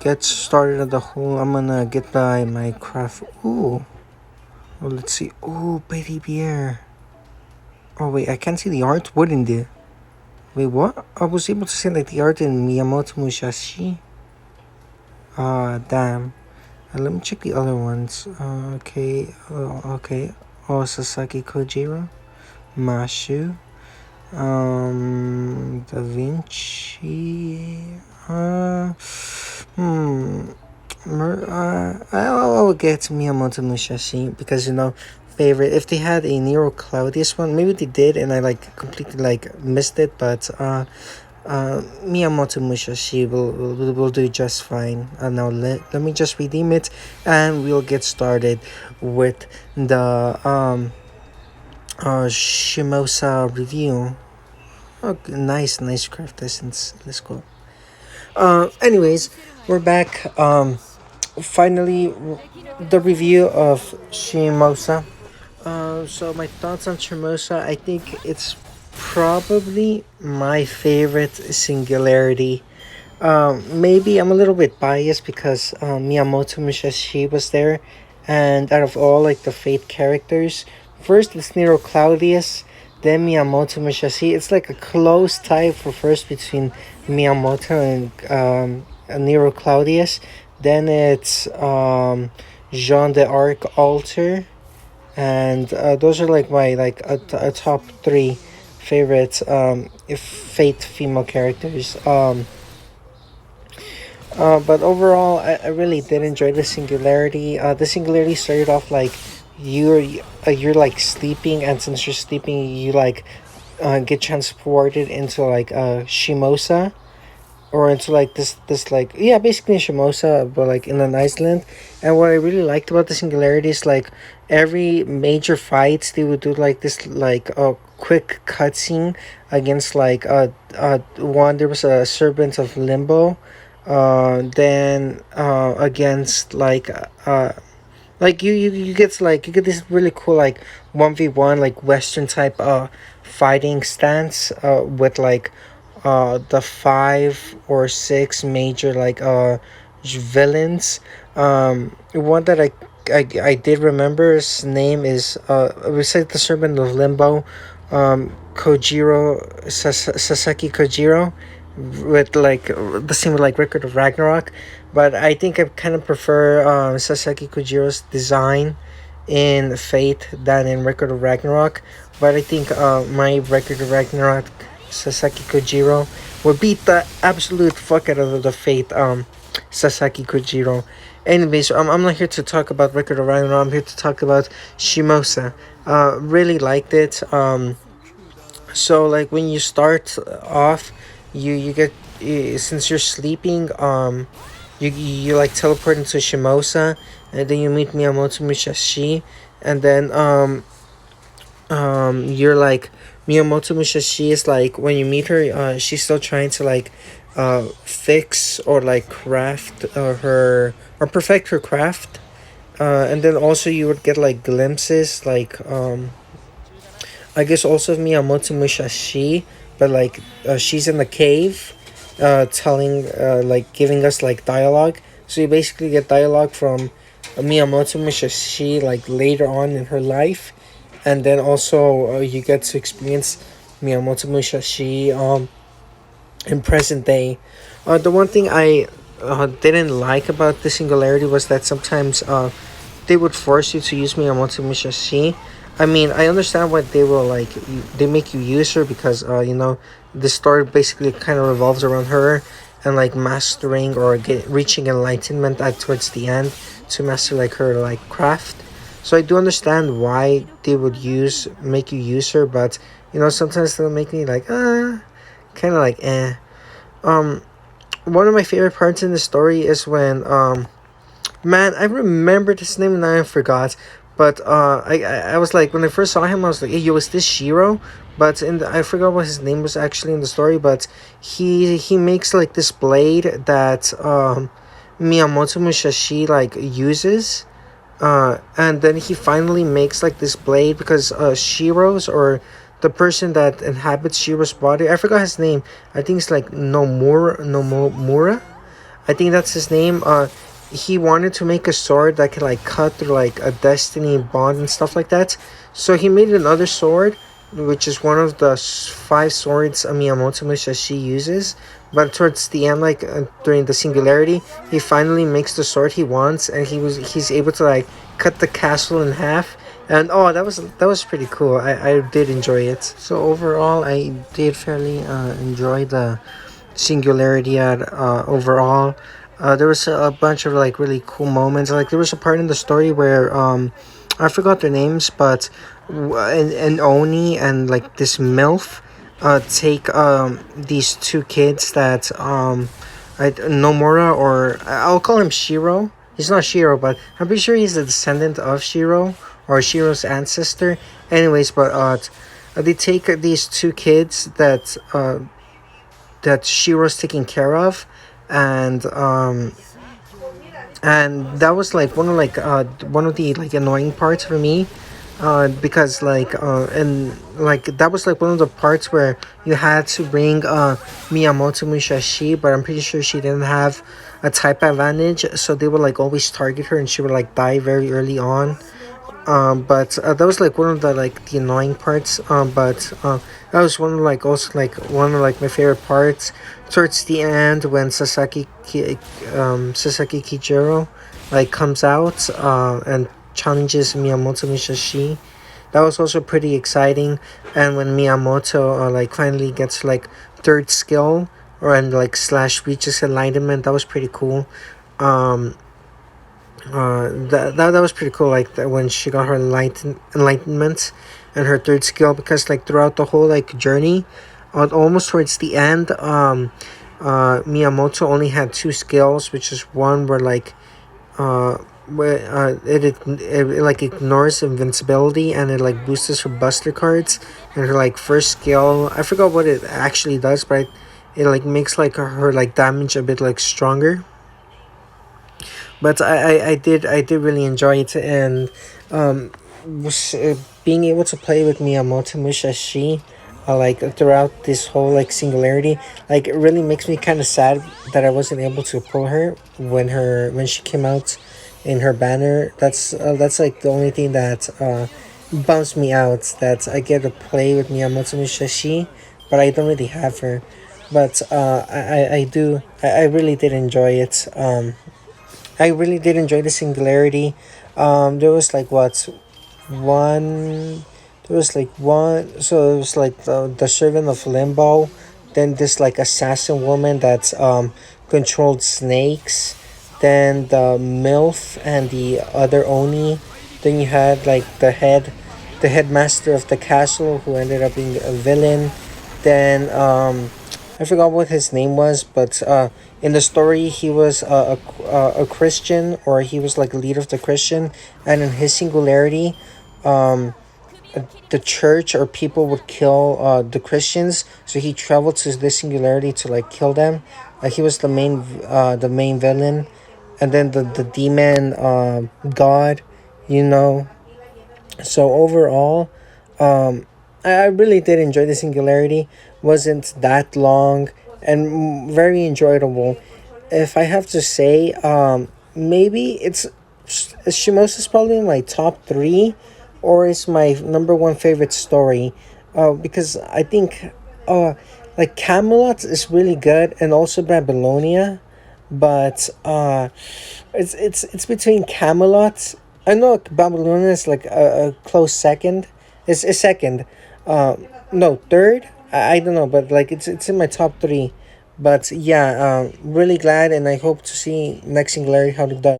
get started on the whole, I'm gonna get my craft. Ooh. Well, let's see. Ooh, Betty Bear. Oh, wait, I can't see the art. What in the. Wait, what? I was able to see like the art in Miyamoto Musashi. Ah, damn. Let me check the other ones. Okay. Okay. Oh, Sasaki Kojiro. Mashu. Da Vinci. Hmm. I'll get Miyamoto Musashi because favorite. If they had a Nero Claudius one, maybe they did, and I like completely like missed it. But Miyamoto Musashi will do just fine. Now let me just redeem it, and we'll get started with the Shimousa review. Oh, nice craft essence. Let's go. Anyways, we're back. Finally, the review of Shimousa. So my thoughts on Shimousa. I think it's probably my favorite Singularity. Maybe I'm a little bit biased because Miyamoto Musashi was there, and out of all like the Fate characters, first it's Nero Claudius, then Miyamoto Musashi. It's like a close tie for first between Miyamoto and Nero Claudius. Then it's Jean d'Arc Alter, and those are like my like a top three favorite if Fate female characters. But overall, I really did enjoy the Singularity. The Singularity started off like you're like sleeping, and since you're sleeping, you like get transported into like Shimosa, or into like this like, yeah, basically Shimosa, but like in an island. And what I really liked about the Singularity is like every major fights they would do like this like a quick cutscene against like one, there was a Serpent of Limbo, then against like you get to, like, you get this really cool like 1v1 like western type fighting stance with like the five or six major like villains. One that I did remember, his name is besides the Serpent of Limbo, Sasaki Kojiro, with like the same with like Record of Ragnarok. But I think I kind of prefer Sasaki Kojiro's design in Fate than in Record of Ragnarok. But I think my Record of Ragnarok Sasaki Kojiro would beat the absolute fuck out of the Fate Sasaki Kojiro. Anyways, I'm not here to talk about Record of Ragnarok. I'm here to talk about Shimousa. Really liked it. So like when you start off, you get since you're sleeping, you like teleport into Shimosa, and then you meet Miyamoto Musashi, and then you're like, Miyamoto Musashi is like, when you meet her, she's still trying to like fix or like craft or perfect her craft. And then also you would get like glimpses like I guess also Miyamoto Musashi, but like she's in the cave, telling like giving us like dialogue. So you basically get dialogue from Miyamoto Musashi like later on in her life, and then also you get to experience Miyamoto Musashi in present day. The one thing I didn't like about the Singularity was that sometimes they would force you to use Miyamoto Musashi. I mean, I understand why they will like they make you use her because the story basically kind of revolves around her and like mastering or reaching enlightenment at towards the end to master like her like craft. So I do understand why they would make you use her, but sometimes they'll make me like kind of like eh. Um, One of my favorite parts in the story is when man, I remembered his name and I forgot. But I was like, when I first saw him, I was like, hey, yo, is this Shiro? But I forgot what his name was actually in the story. But he makes like this blade that Miyamoto Musashi like uses. And then he finally makes like this blade because Shiro's, or the person that inhabits Shiro's body, I forgot his name. I think it's like Nomura. I think that's his name. He wanted to make a sword that could like cut through like a destiny bond and stuff like that. So he made another sword, which is one of the five swords Miyamoto Musashi uses. But towards the end, like during the singularity, he finally makes the sword he wants, and he's able to like cut the castle in half. And oh, that was pretty cool. I did enjoy it. So overall, I did fairly enjoy the singularity at overall. There was a bunch of like really cool moments. Like there was a part in the story where I forgot their names, but and Oni and like this MILF take these two kids that Nomura, or I'll call him Shiro. He's not Shiro, but I'm pretty sure he's a descendant of Shiro or Shiro's ancestor. Anyways, but they take these two kids that Shiro's taking care of, and that was like one of the like annoying parts for me, because and like that was like one of the parts where you had to bring Miyamoto Musashi, but I'm pretty sure she didn't have a type advantage, so they would like always target her and she would like die very early on. But that was like one of the like the annoying parts. But that was one of like also like one of like my favorite parts towards the end when Sasaki Kijiro like comes out and challenges Miyamoto Musashi. That was also pretty exciting. And when Miyamoto like finally gets like third skill, or and like slash reaches enlightenment, that was pretty cool. Um, that was pretty cool, like that when she got her enlightenment and her third skill, because like throughout the whole like journey, almost towards the end, Miyamoto only had two skills, which is one where like where it like ignores invincibility, and it like boosts her buster cards, and her like first skill, I forgot what it actually does, but it like makes like her like damage a bit like stronger. But I did really enjoy it, and being able to play with Miyamoto Musashi, like throughout this whole like singularity, like it really makes me kind of sad that I wasn't able to pull her when she came out in her banner. That's like the only thing that bumps me out, that I get to play with Miyamoto Musashi, but I don't really have her. But I really did enjoy it. I really did enjoy the singularity. There was like what one. There was like one. So it was like the servant of Limbo, then this like assassin woman that controlled snakes, then the MILF and the other Oni. Then you had like the headmaster of the castle who ended up being a villain. Then I forgot what his name was, but in the story he was a Christian, or he was like a leader of the Christian, and in his singularity, um, the church or people would kill the Christians, so he traveled to this singularity to like kill them. He was the main villain, and then the demon god, you know. So overall, I really did enjoy the singularity. Wasn't that long, and very enjoyable. If I have to say, maybe it's Shimosa's probably my top three, or it's my number one favorite story. Because I think, uh, like Camelot is really good, and also Babylonia, but it's between Camelot. I know Babylonia is like a close second. It's a second. Uh, no, third. I don't know, but like it's in my top three. But yeah, really glad, and I hope to see next Singularity how it does.